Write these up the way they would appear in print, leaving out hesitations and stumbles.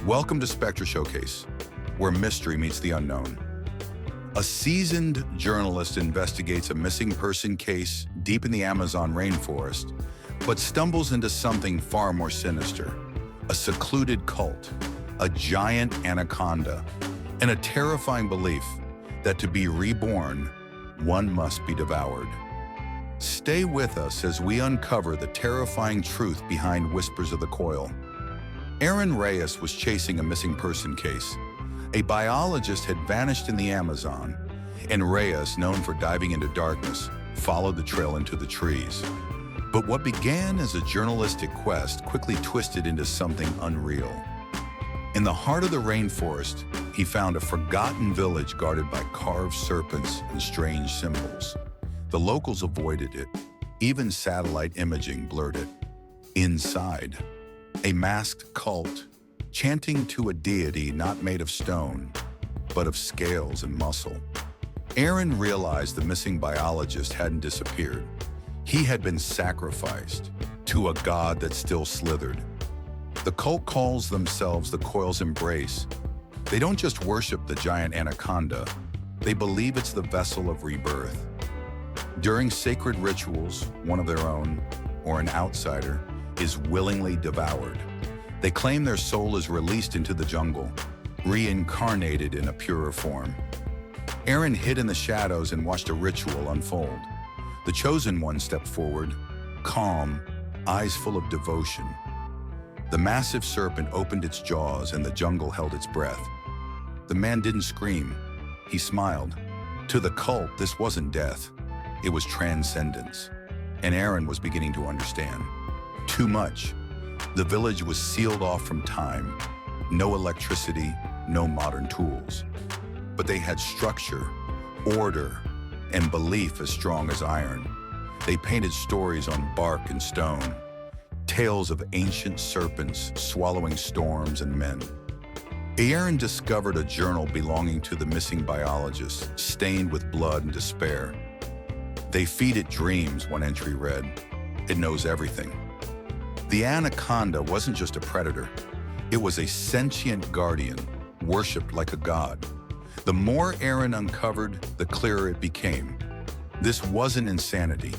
Welcome to SpectraShowcase, where mystery meets the unknown. A seasoned journalist investigates a missing person case deep in the Amazon rainforest, but stumbles into something far more sinister: a secluded cult, a giant anaconda, and a terrifying belief that to be reborn, one must be devoured. Stay with us as we uncover the terrifying truth behind whispers of the coil. Aaron Reyes was chasing a missing person case. A biologist had vanished in the Amazon, and Reyes, known for diving into darkness, followed the trail into the trees. But what began as a journalistic quest quickly twisted into something unreal. In the heart of the rainforest, he found a forgotten village guarded by carved serpents and strange symbols. The locals avoided it. Even satellite imaging blurred it. Inside, a masked cult, chanting to a deity not made of stone, but of scales and muscle. Aaron realized the missing biologist hadn't disappeared. He had been sacrificed to a god that still slithered. The cult calls themselves the Coil's Embrace. They don't just worship the giant anaconda, they believe it's the vessel of rebirth. During sacred rituals, one of their own, or an outsider, is willingly devoured. They claim their soul is released into the jungle, reincarnated in a purer form. Aaron hid in the shadows and watched a ritual unfold. The chosen one stepped forward, calm, eyes full of devotion. The massive serpent opened its jaws and the jungle held its breath. The man didn't scream. He smiled. To the cult, this wasn't death. It was transcendence. And Aaron was beginning to understand. Too much. The village was sealed off from time. No electricity, no modern tools. But they had structure, order, and belief as strong as iron. They painted stories on bark and stone, tales of ancient serpents swallowing storms and men. Aaron discovered a journal belonging to the missing biologist, stained with blood and despair. They feed it dreams, one entry read. It knows everything. The anaconda wasn't just a predator. It was a sentient guardian, worshipped like a god. The more Aaron uncovered, the clearer it became. This wasn't insanity.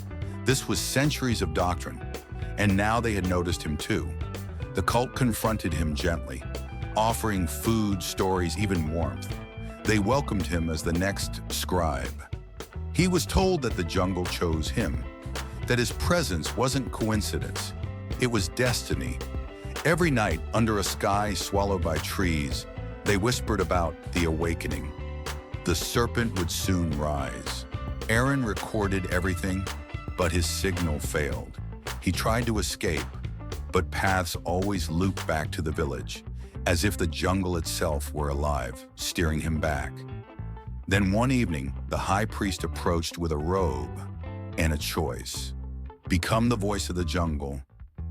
This was centuries of doctrine. And now they had noticed him too. The cult confronted him gently, offering food, stories, even warmth. They welcomed him as the next scribe. He was told that the jungle chose him, that his presence wasn't coincidence. It was destiny. Every night, under a sky swallowed by trees, they whispered about the awakening. The serpent would soon rise. Aaron recorded everything, but his signal failed. He tried to escape, but paths always looped back to the village, as if the jungle itself were alive, steering him back. Then one evening, the high priest approached with a robe and a choice: become the voice of the jungle,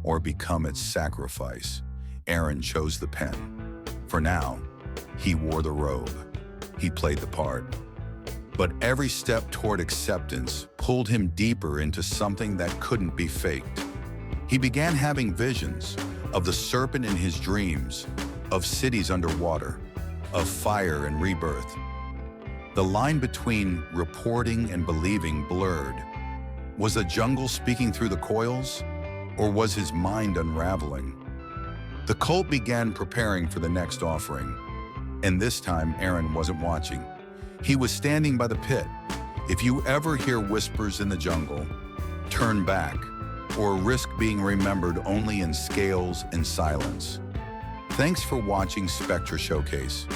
or become its sacrifice. Aaron chose the pen. For now, he wore the robe. He played the part. But every step toward acceptance pulled him deeper into something that couldn't be faked. He began having visions of the serpent in his dreams, of cities underwater, of fire and rebirth. The line between reporting and believing blurred. Was the jungle speaking through the coils? Or was his mind unraveling? The cult began preparing for the next offering. And this time, Aaron wasn't watching. He was standing by the pit. If you ever hear whispers in the jungle, turn back, or risk being remembered only in scales and silence. Thanks for watching SpectraShowcase.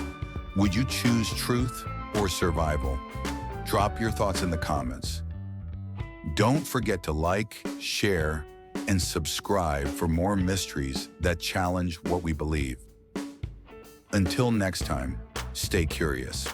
Would you choose truth or survival? Drop your thoughts in the comments. Don't forget to like, share, and subscribe for more mysteries that challenge what we believe. Until next time, stay curious.